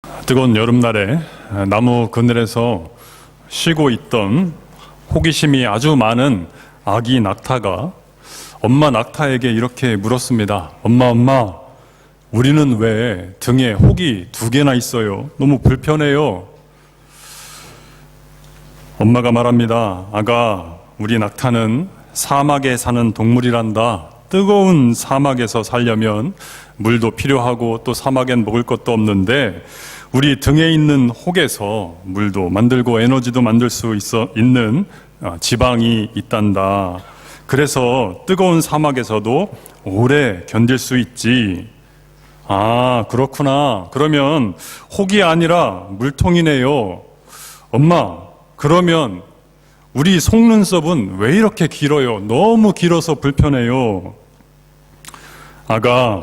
뜨거운 여름날에 나무 그늘에서 쉬고 있던 호기심이 아주 많은 아기 낙타가 엄마 낙타에게 이렇게 물었습니다. 엄마, 우리는 왜 등에 혹이 2개나 있어요? 너무 불편해요. 엄마가 말합니다. 아가, 우리 낙타는 사막에 사는 동물이란다. 뜨거운 사막에서 살려면 물도 필요하고 또 사막엔 먹을 것도 없는데 우리 등에 있는 혹에서 물도 만들고 에너지도 만들 수 있는 지방이 있단다. 그래서 뜨거운 사막에서도 오래 견딜 수 있지. 아, 그렇구나. 그러면 혹이 아니라 물통이네요. 엄마, 그러면 우리 속눈썹은 왜 이렇게 길어요? 너무 길어서 불편해요. 아가,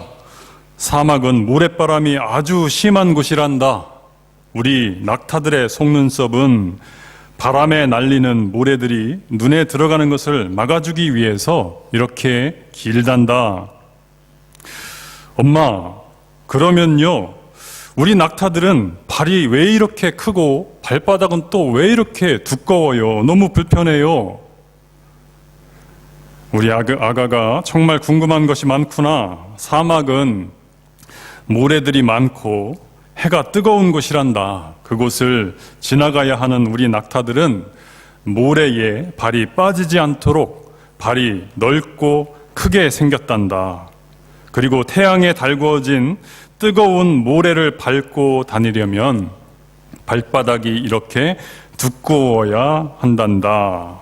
사막은 모래바람이 아주 심한 곳이란다. 우리 낙타들의 속눈썹은 바람에 날리는 모래들이 눈에 들어가는 것을 막아주기 위해서 이렇게 길단다. 엄마, 그러면요, 우리 낙타들은 발이 왜 이렇게 크고 발바닥은 또 왜 이렇게 두꺼워요? 너무 불편해요. 우리 아가가 정말 궁금한 것이 많구나. 사막은 모래들이 많고 해가 뜨거운 곳이란다. 그곳을 지나가야 하는 우리 낙타들은 모래에 발이 빠지지 않도록 발이 넓고 크게 생겼단다. 그리고 태양에 달구어진 뜨거운 모래를 밟고 다니려면 발바닥이 이렇게 두꺼워야 한단다.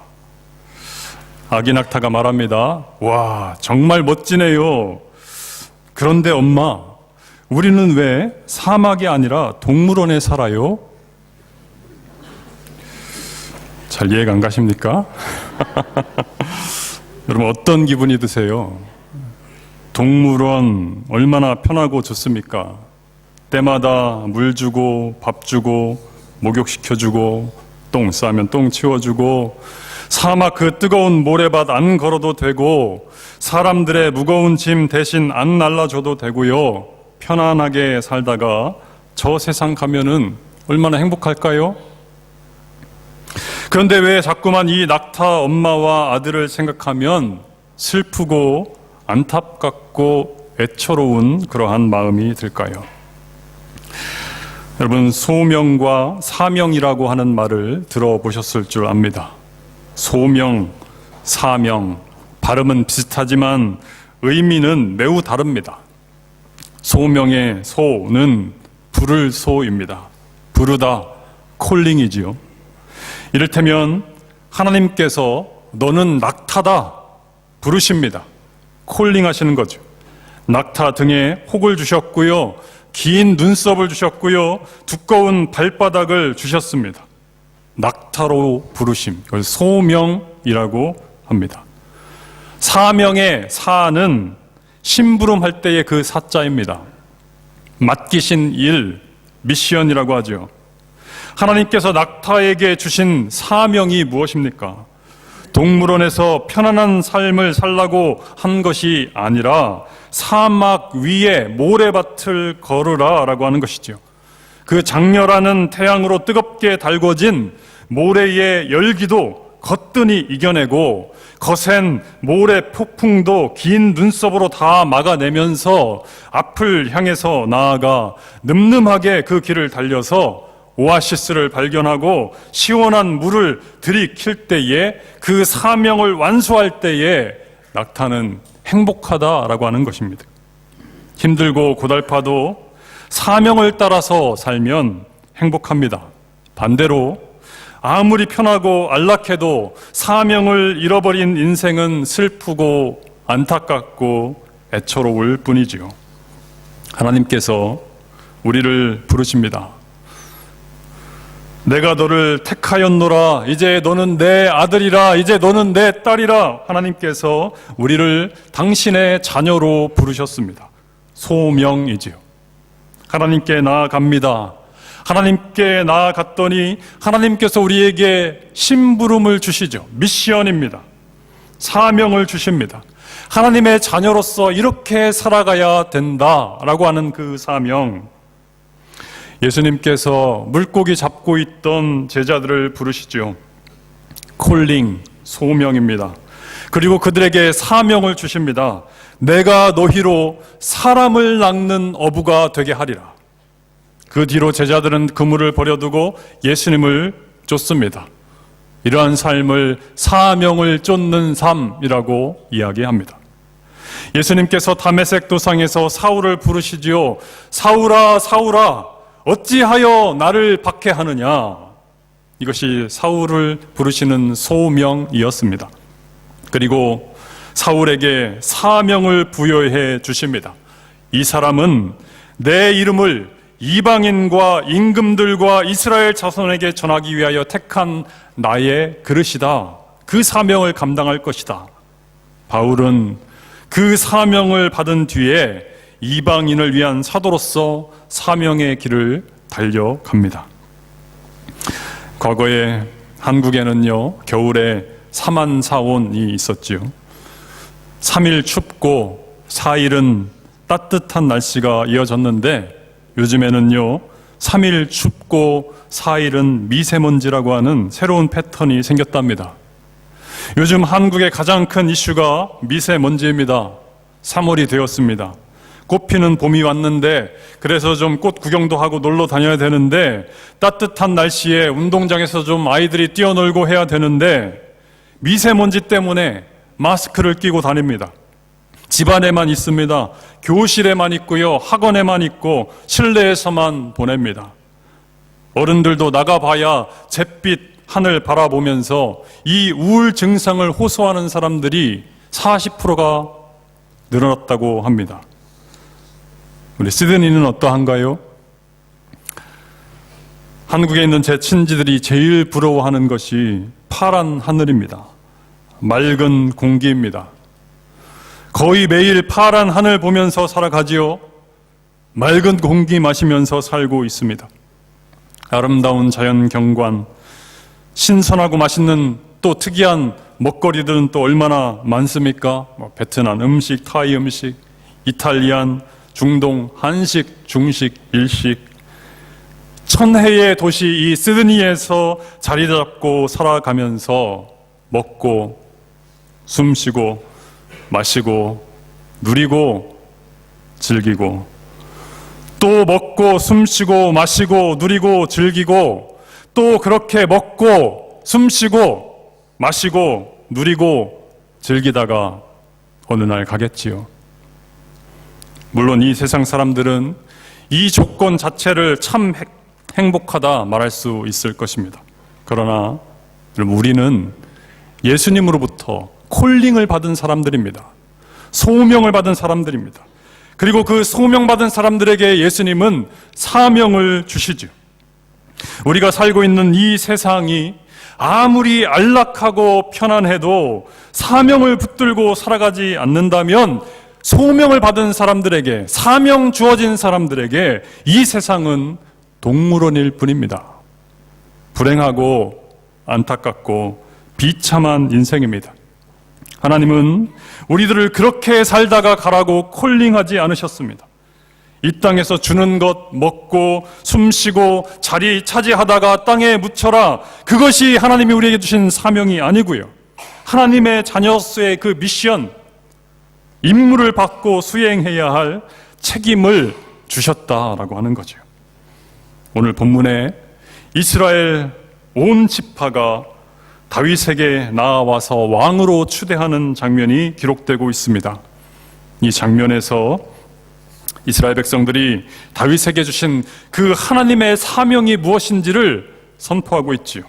아기 낙타가 말합니다. 와, 정말 멋지네요. 그런데 엄마, 우리는 왜 사막이 아니라 동물원에 살아요? 잘 이해가 안 가십니까? 여러분, 어떤 기분이 드세요? 동물원 얼마나 편하고 좋습니까? 때마다 물 주고 밥 주고 목욕시켜주고 똥 싸면 똥 치워주고 사막 그 뜨거운 모래밭 안 걸어도 되고 사람들의 무거운 짐 대신 안 날라줘도 되고요. 편안하게 살다가 저 세상 가면은 얼마나 행복할까요? 그런데 왜 자꾸만 이 낙타 엄마와 아들을 생각하면 슬프고 안타깝고 애처로운 그러한 마음이 들까요? 여러분, 소명과 사명이라고 하는 말을 들어보셨을 줄 압니다. 소명, 사명, 발음은 비슷하지만 의미는 매우 다릅니다. 소명의 소는 부를 소입니다. 부르다, 콜링이지요. 이를테면 하나님께서 너는 낙타다 부르십니다. 콜링 하시는 거죠. 낙타 등에 혹을 주셨고요. 긴 눈썹을 주셨고요. 두꺼운 발바닥을 주셨습니다. 낙타로 부르심, 그걸 소명이라고 합니다. 사명의 사는 심부름할 때의 그 사자입니다. 맡기신 일, 미션이라고 하죠. 하나님께서 낙타에게 주신 사명이 무엇입니까? 동물원에서 편안한 삶을 살라고 한 것이 아니라 사막 위에 모래밭을 걸으라 라고 하는 것이죠. 그 장렬하는 태양으로 뜨겁게 달궈진 모래의 열기도 거뜬히 이겨내고 거센 모래 폭풍도 긴 눈썹으로 다 막아내면서 앞을 향해서 나아가 늠름하게 그 길을 달려서 오아시스를 발견하고 시원한 물을 들이킬 때에 그 사명을 완수할 때에 낙타는 행복하다라고 하는 것입니다. 힘들고 고달파도 사명을 따라서 살면 행복합니다. 반대로 아무리 편하고 안락해도 사명을 잃어버린 인생은 슬프고 안타깝고 애처로울 뿐이지요. 하나님께서 우리를 부르십니다. 내가 너를 택하였노라. 이제 너는 내 아들이라. 이제 너는 내 딸이라. 하나님께서 우리를 당신의 자녀로 부르셨습니다. 소명이지요. 하나님께 나아갑니다. 하나님께 나아갔더니 하나님께서 우리에게 심부름을 주시죠. 미션입니다. 사명을 주십니다. 하나님의 자녀로서 이렇게 살아가야 된다라고 하는 그 사명. 예수님께서 물고기 잡고 있던 제자들을 부르시죠. 콜링, 소명입니다. 그리고 그들에게 사명을 주십니다. 내가 너희로 사람을 낚는 어부가 되게 하리라. 그 뒤로 제자들은 그물을 버려두고 예수님을 쫓습니다. 이러한 삶을 사명을 쫓는 삶이라고 이야기합니다. 예수님께서 다메섹 도상에서 사울을 부르시지요. 사울아, 사울아, 어찌하여 나를 박해하느냐. 이것이 사울을 부르시는 소명이었습니다. 그리고 사울에게 사명을 부여해 주십니다. 이 사람은 내 이름을 이방인과 임금들과 이스라엘 자손에게 전하기 위하여 택한 나의 그릇이다. 그 사명을 감당할 것이다. 바울은 그 사명을 받은 뒤에 이방인을 위한 사도로서 사명의 길을 달려갑니다. 과거에 한국에는요, 겨울에 사만사온이 있었지요. 3일 춥고 4일은 따뜻한 날씨가 이어졌는데 요즘에는요, 3일 춥고 4일은 미세먼지라고 하는 새로운 패턴이 생겼답니다. 요즘 한국의 가장 큰 이슈가 미세먼지입니다. 3월이 되었습니다. 꽃피는 봄이 왔는데 그래서 좀 꽃 구경도 하고 놀러 다녀야 되는데 따뜻한 날씨에 운동장에서 좀 아이들이 뛰어놀고 해야 되는데 미세먼지 때문에 마스크를 끼고 다닙니다. 집안에만 있습니다. 교실에만 있고요. 학원에만 있고 실내에서만 보냅니다. 어른들도 나가봐야 잿빛 하늘 바라보면서 이 우울 증상을 호소하는 사람들이 40%가 늘어났다고 합니다. 우리 시드니는 어떠한가요? 한국에 있는 제 친지들이 제일 부러워하는 것이 파란 하늘입니다. 맑은 공기입니다. 거의 매일 파란 하늘 보면서 살아가지요. 맑은 공기 마시면서 살고 있습니다. 아름다운 자연 경관, 신선하고 맛있는 또 특이한 먹거리들은 또 얼마나 많습니까? 베트남 음식, 타이 음식, 이탈리안, 중동, 한식, 중식, 일식. 천혜의 도시 이 시드니에서 자리 잡고 살아가면서 먹고 숨쉬고 마시고 누리고 즐기고 또 먹고 숨쉬고 마시고 누리고 즐기고 또 그렇게 먹고 숨쉬고 마시고 누리고 즐기다가 어느 날 가겠지요. 물론 이 세상 사람들은 이 조건 자체를 참 행복하다 말할 수 있을 것입니다. 그러나 우리는 예수님으로부터 콜링을 받은 사람들입니다. 소명을 받은 사람들입니다. 그리고 그 소명받은 사람들에게 예수님은 사명을 주시죠. 우리가 살고 있는 이 세상이 아무리 안락하고 편안해도 사명을 붙들고 살아가지 않는다면 소명을 받은 사람들에게, 사명 주어진 사람들에게 이 세상은 동물원일 뿐입니다. 불행하고 안타깝고 비참한 인생입니다. 하나님은 우리들을 그렇게 살다가 가라고 콜링하지 않으셨습니다. 이 땅에서 주는 것 먹고 숨쉬고 자리 차지하다가 땅에 묻혀라. 그것이 하나님이 우리에게 주신 사명이 아니고요. 하나님의 자녀로서의 그 미션, 임무를 받고 수행해야 할 책임을 주셨다라고 하는 거죠. 오늘 본문에 이스라엘 온 지파가 다윗에게 나아와서 왕으로 추대하는 장면이 기록되고 있습니다. 이 장면에서 이스라엘 백성들이 다윗에게 주신 그 하나님의 사명이 무엇인지를 선포하고 있지요.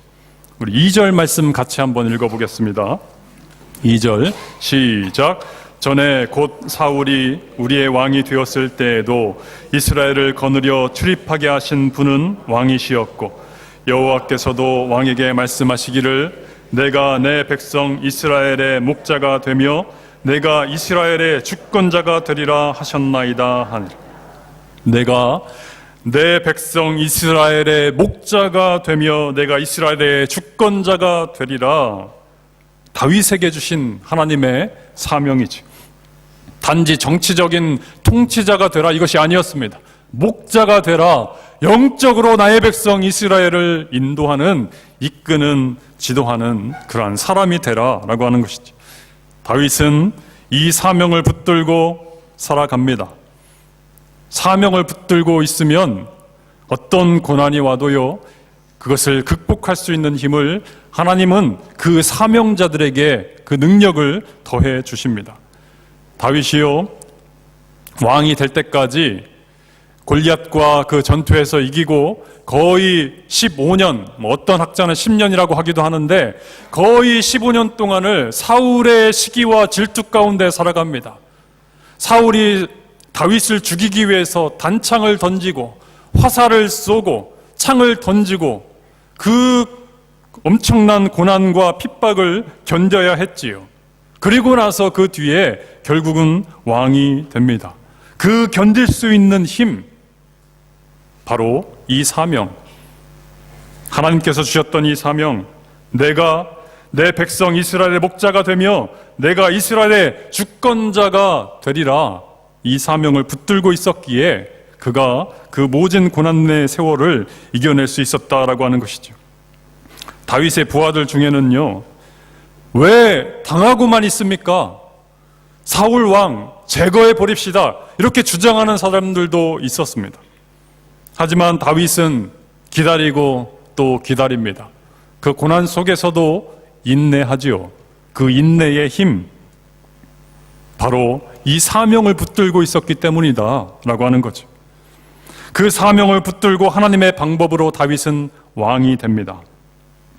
우리 2절 말씀 같이 한번 읽어보겠습니다. 2절 시작. 전에 곧 사울이 우리의 왕이 되었을 때에도 이스라엘을 거느려 출입하게 하신 분은 왕이시었고 여호와께서도 왕에게 말씀하시기를 내가 내 백성 이스라엘의 목자가 되며 내가 이스라엘의 주권자가 되리라 하셨나이다 하니라. 내가 내 백성 이스라엘의 목자가 되며 내가 이스라엘의 주권자가 되리라. 다윗에게 주신 하나님의 사명이지. 단지 정치적인 통치자가 되라 이것이 아니었습니다. 목자가 되라. 영적으로 나의 백성 이스라엘을 인도하는, 이끄는, 지도하는 그러한 사람이 되라라고 하는 것이죠. 다윗은 이 사명을 붙들고 살아갑니다. 사명을 붙들고 있으면 어떤 고난이 와도요, 그것을 극복할 수 있는 힘을 하나님은 그 사명자들에게 그 능력을 더해 주십니다. 다윗이요, 왕이 될 때까지 골리앗과 그 전투에서 이기고 거의 15년, 어떤 학자는 10년이라고 하기도 하는데 거의 15년 동안을 사울의 시기와 질투 가운데 살아갑니다. 사울이 다윗을 죽이기 위해서 단창을 던지고 화살을 쏘고 창을 던지고 그 엄청난 고난과 핍박을 견뎌야 했지요. 그리고 나서 그 뒤에 결국은 왕이 됩니다. 그 견딜 수 있는 힘, 바로 이 사명, 하나님께서 주셨던 이 사명, 내가 내 백성 이스라엘의 목자가 되며 내가 이스라엘의 주권자가 되리라, 이 사명을 붙들고 있었기에 그가 그 모진 고난의 세월을 이겨낼 수 있었다라고 하는 것이죠. 다윗의 부하들 중에는요, 왜 당하고만 있습니까? 사울 왕 제거해 버립시다, 이렇게 주장하는 사람들도 있었습니다. 하지만 다윗은 기다리고 또 기다립니다. 그 고난 속에서도 인내하지요. 그 인내의 힘, 바로 이 사명을 붙들고 있었기 때문이다 라고 하는 거죠. 그 사명을 붙들고 하나님의 방법으로 다윗은 왕이 됩니다.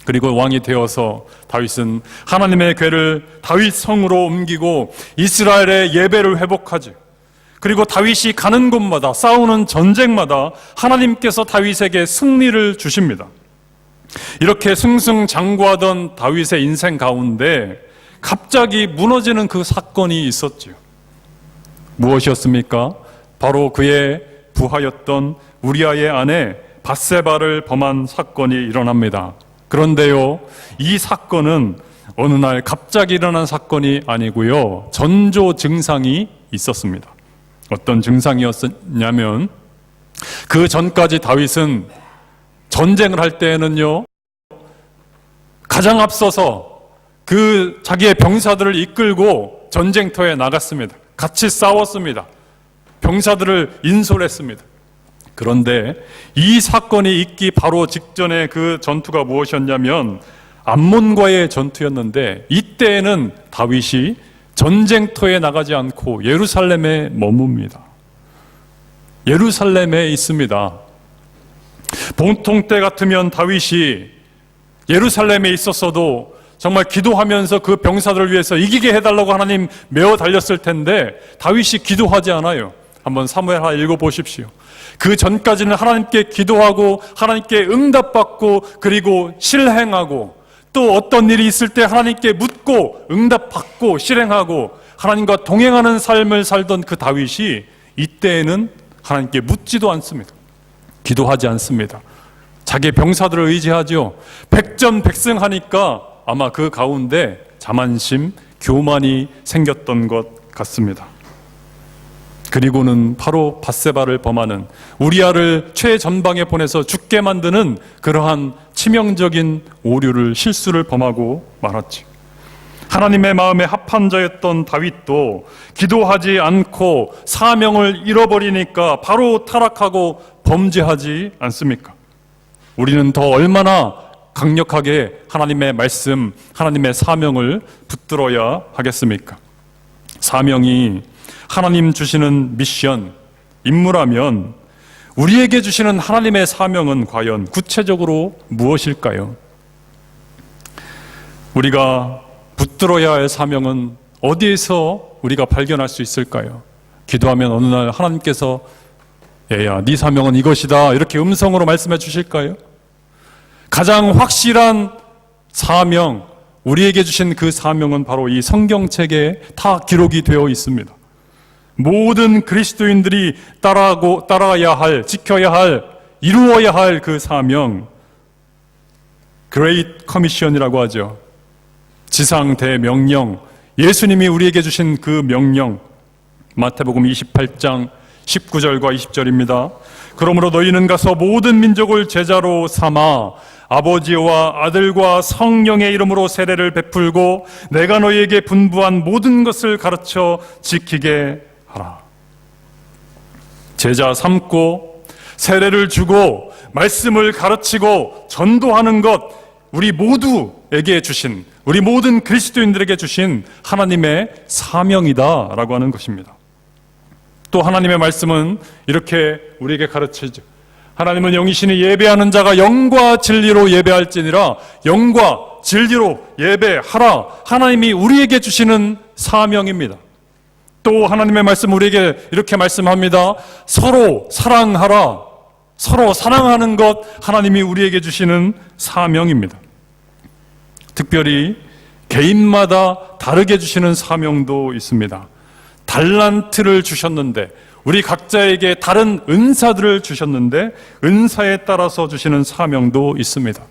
그리고 왕이 되어서 다윗은 하나님의 궤를 다윗 성으로 옮기고 이스라엘의 예배를 회복하죠. 그리고 다윗이 가는 곳마다, 싸우는 전쟁마다 하나님께서 다윗에게 승리를 주십니다. 이렇게 승승장구하던 다윗의 인생 가운데 갑자기 무너지는 그 사건이 있었죠. 무엇이었습니까? 바로 그의 부하였던 우리아의 아내 밧세바를 범한 사건이 일어납니다. 그런데요, 이 사건은 어느 날 갑자기 일어난 사건이 아니고요, 전조 증상이 있었습니다. 어떤 증상이었냐면, 그 전까지 다윗은 전쟁을 할 때에는요, 가장 앞서서 그 자기의 병사들을 이끌고 전쟁터에 나갔습니다. 같이 싸웠습니다. 병사들을 인솔했습니다. 그런데 이 사건이 있기 바로 직전에 그 전투가 무엇이었냐면 암몬과의 전투였는데, 이때에는 다윗이 전쟁터에 나가지 않고 예루살렘에 머뭅니다. 예루살렘에 있습니다. 보통 때 같으면 다윗이 예루살렘에 있었어도 정말 기도하면서 그 병사들을 위해서 이기게 해달라고 하나님 메어 달렸을 텐데 다윗이 기도하지 않아요. 한번 사무엘하 읽어보십시오. 그 전까지는 하나님께 기도하고 하나님께 응답받고 그리고 실행하고, 또 어떤 일이 있을 때 하나님께 묻고 응답받고 실행하고 하나님과 동행하는 삶을 살던 그 다윗이 이때에는 하나님께 묻지도 않습니다. 기도하지 않습니다. 자기 병사들을 의지하죠. 백전백승하니까 아마 그 가운데 자만심, 교만이 생겼던 것 같습니다. 그리고는 바로 밧세바를 범하는, 우리아를 최전방에 보내서 죽게 만드는 그러한 치명적인 오류를, 실수를 범하고 말았죠. 하나님의 마음에 합한 자였던 다윗도 기도하지 않고 사명을 잃어버리니까 바로 타락하고 범죄하지 않습니까? 우리는 더 얼마나 강력하게 하나님의 말씀, 하나님의 사명을 붙들어야 하겠습니까? 사명이 하나님 주시는 미션, 임무라면 우리에게 주시는 하나님의 사명은 과연 구체적으로 무엇일까요? 우리가 붙들어야 할 사명은 어디에서 우리가 발견할 수 있을까요? 기도하면 어느 날 하나님께서 얘야, 네 사명은 이것이다, 이렇게 음성으로 말씀해 주실까요? 가장 확실한 사명, 우리에게 주신 그 사명은 바로 이 성경책에 다 기록이 되어 있습니다. 모든 그리스도인들이 따라야 할, 지켜야 할, 이루어야 할 그 사명, Great Commission이라고 하죠. 지상 대명령, 예수님이 우리에게 주신 그 명령, 마태복음 28장 19절과 20절입니다. 그러므로 너희는 가서 모든 민족을 제자로 삼아 아버지와 아들과 성령의 이름으로 세례를 베풀고 내가 너희에게 분부한 모든 것을 가르쳐 지키게 하라. 제자 삼고 세례를 주고 말씀을 가르치고 전도하는 것, 우리 모두에게 주신, 우리 모든 그리스도인들에게 주신 하나님의 사명이다라고 하는 것입니다. 또 하나님의 말씀은 이렇게 우리에게 가르치죠. 하나님은 영이시니 예배하는 자가 영과 진리로 예배할지니라. 영과 진리로 예배하라. 하나님이 우리에게 주시는 사명입니다. 또 하나님의 말씀 우리에게 이렇게 말씀합니다. 서로 사랑하라. 서로 사랑하는 것, 하나님이 우리에게 주시는 사명입니다. 특별히 개인마다 다르게 주시는 사명도 있습니다. 달란트를 주셨는데, 우리 각자에게 다른 은사들을 주셨는데 은사에 따라서 주시는 사명도 있습니다.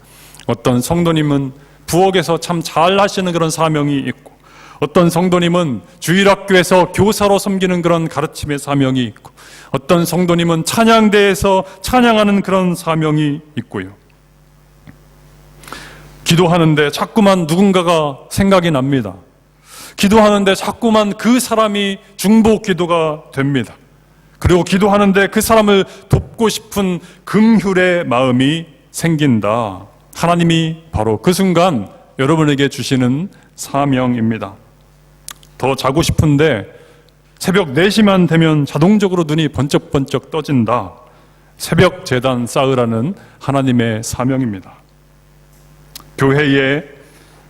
어떤 성도님은 부엌에서 참 잘 하시는 그런 사명이 있고, 어떤 성도님은 주일학교에서 교사로 섬기는 그런 가르침의 사명이 있고, 어떤 성도님은 찬양대에서 찬양하는 그런 사명이 있고요. 기도하는데 자꾸만 누군가가 생각이 납니다. 기도하는데 자꾸만 그 사람이 중보 기도가 됩니다. 그리고 기도하는데 그 사람을 돕고 싶은 긍휼의 마음이 생긴다. 하나님이 바로 그 순간 여러분에게 주시는 사명입니다. 더 자고 싶은데 새벽 4시만 되면 자동적으로 눈이 번쩍번쩍 떠진다. 새벽 제단 쌓으라는 하나님의 사명입니다. 교회에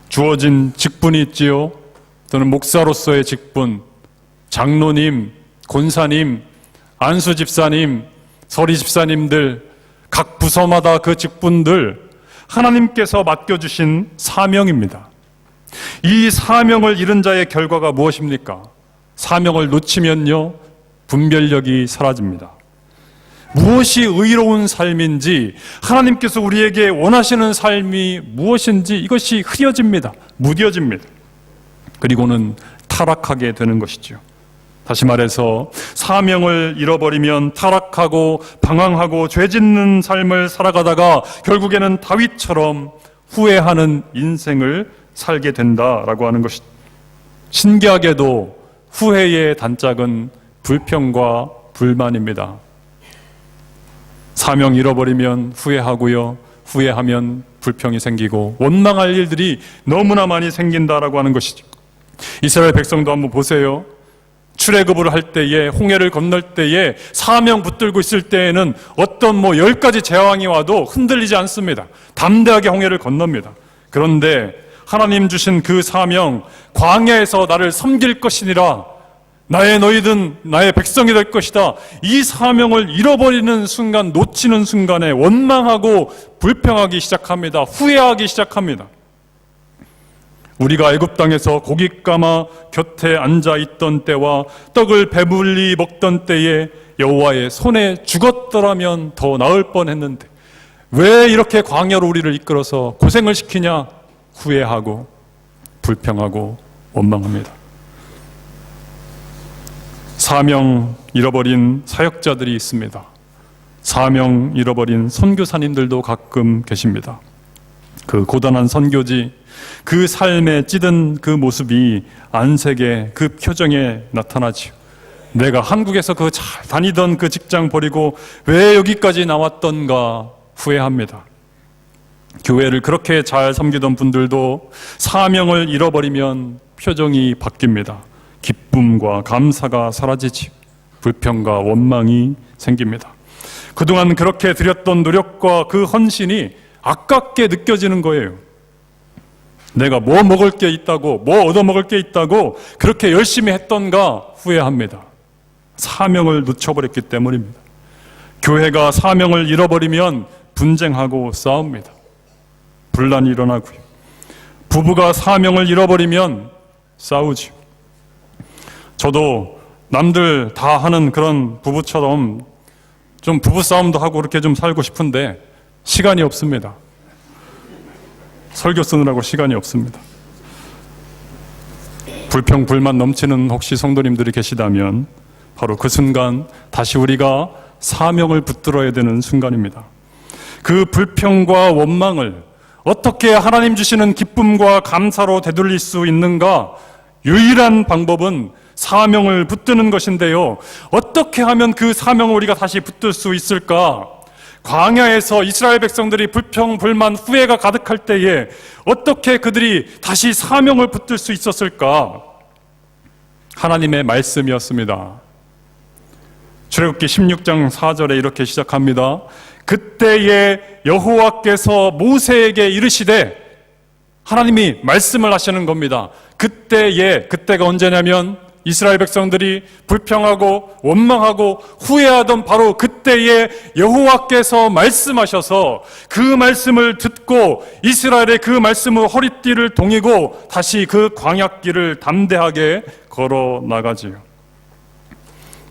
주어진 직분이 있지요. 또는 목사로서의 직분, 장로님, 권사님, 안수 집사님, 서리 집사님들, 각 부서마다 그 직분들 하나님께서 맡겨주신 사명입니다. 이 사명을 잃은 자의 결과가 무엇입니까? 사명을 놓치면요, 분별력이 사라집니다. 무엇이 의로운 삶인지, 하나님께서 우리에게 원하시는 삶이 무엇인지 이것이 흐려집니다. 무뎌집니다. 그리고는 타락하게 되는 것이죠. 다시 말해서 사명을 잃어버리면 타락하고 방황하고 죄짓는 삶을 살아가다가 결국에는 다윗처럼 후회하는 인생을 살게 된다라고 하는 것이, 신기하게도 후회의 단짝은 불평과 불만입니다. 사명 잃어버리면 후회하고요, 후회하면 불평이 생기고 원망할 일들이 너무나 많이 생긴다라고 하는 것이죠. 이스라엘 백성도 한번 보세요. 출애굽을 할 때에, 홍해를 건널 때에, 사명 붙들고 있을 때에는 어떤 10가지 재앙이 와도 흔들리지 않습니다. 담대하게 홍해를 건넙니다. 그런데 하나님 주신 그 사명, 광야에서 나를 섬길 것이니라, 너희는 나의 백성이 될 것이다. 이 사명을 잃어버리는 순간, 놓치는 순간에 원망하고 불평하기 시작합니다. 후회하기 시작합니다. 우리가 애굽 땅에서 고기 까마 곁에 앉아 있던 때와 떡을 배불리 먹던 때에 여호와의 손에 죽었더라면 더 나을 뻔했는데 왜 이렇게 광야로 우리를 이끌어서 고생을 시키냐? 후회하고 불평하고 원망합니다. 사명 잃어버린 사역자들이 있습니다. 사명 잃어버린 선교사님들도 가끔 계십니다. 그 고단한 선교지, 그 삶에 찌든 그 모습이 안색에, 그 표정에 나타나지요. 내가 한국에서 그 잘 다니던 그 직장 버리고 왜 여기까지 나왔던가 후회합니다. 교회를 그렇게 잘 섬기던 분들도 사명을 잃어버리면 표정이 바뀝니다. 기쁨과 감사가 사라지지, 불평과 원망이 생깁니다. 그동안 그렇게 드렸던 노력과 그 헌신이 아깝게 느껴지는 거예요. 내가 뭐 먹을 게 있다고, 뭐 얻어먹을 게 있다고 그렇게 열심히 했던가 후회합니다. 사명을 놓쳐버렸기 때문입니다. 교회가 사명을 잃어버리면 분쟁하고 싸웁니다. 분란이 일어나고요. 부부가 사명을 잃어버리면 싸우죠. 저도 남들 다 하는 그런 부부처럼 좀 부부싸움도 하고 그렇게 좀 살고 싶은데 시간이 없습니다. 설교 쓰느라고 시간이 없습니다. 불평, 불만 넘치는 혹시 성도님들이 계시다면 바로 그 순간 다시 우리가 사명을 붙들어야 되는 순간입니다. 그 불평과 원망을 어떻게 하나님 주시는 기쁨과 감사로 되돌릴 수 있는가? 유일한 방법은 사명을 붙드는 것인데요. 어떻게 하면 그 사명을 우리가 다시 붙들 수 있을까? 광야에서 이스라엘 백성들이 불평, 불만, 후회가 가득할 때에 어떻게 그들이 다시 사명을 붙들 수 있었을까? 하나님의 말씀이었습니다. 출애굽기 16장 4절에 이렇게 시작합니다. 그때에 여호와께서 모세에게 이르시되, 하나님이 말씀을 하시는 겁니다. 그때가 언제냐면 이스라엘 백성들이 불평하고 원망하고 후회하던 바로 그때에 여호와께서 말씀하셔서 그 말씀을 듣고 이스라엘의 그 말씀의 허리띠를 동이고 다시 그 광야길을 담대하게 걸어 나가지요.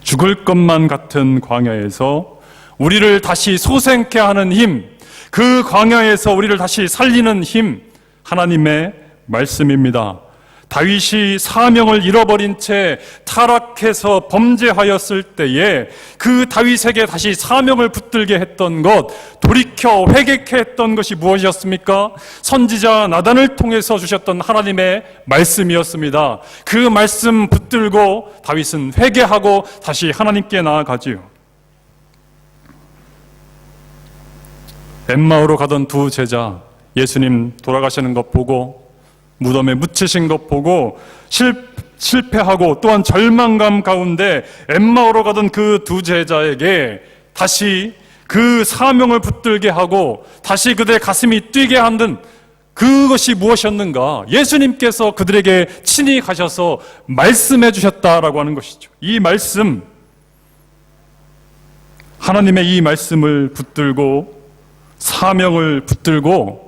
죽을 것만 같은 광야에서 우리를 다시 소생케 하는 힘, 그 광야에서 우리를 다시 살리는 힘, 하나님의 말씀입니다. 다윗이 사명을 잃어버린 채 타락해서 범죄하였을 때에 그 다윗에게 다시 사명을 붙들게 했던 것, 돌이켜 회개케 했던 것이 무엇이었습니까? 선지자 나단을 통해서 주셨던 하나님의 말씀이었습니다. 그 말씀 붙들고 다윗은 회개하고 다시 하나님께 나아가지요. 엠마오로 가던 두 제자, 예수님 돌아가시는 것 보고 무덤에 묻히신 것 보고 실패하고 또한 절망감 가운데 엠마오로 가던 그 두 제자에게 다시 그 사명을 붙들게 하고 다시 그들의 가슴이 뛰게 하는 그것이 무엇이었는가? 예수님께서 그들에게 친히 가셔서 말씀해 주셨다라고 하는 것이죠. 이 말씀, 하나님의 이 말씀을 붙들고 사명을 붙들고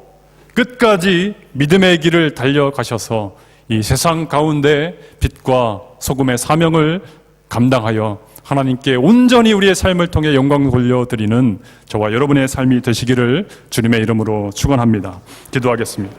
끝까지 믿음의 길을 달려가셔서 이 세상 가운데 빛과 소금의 사명을 감당하여 하나님께 온전히 우리의 삶을 통해 영광 돌려드리는 저와 여러분의 삶이 되시기를 주님의 이름으로 축원합니다. 기도하겠습니다.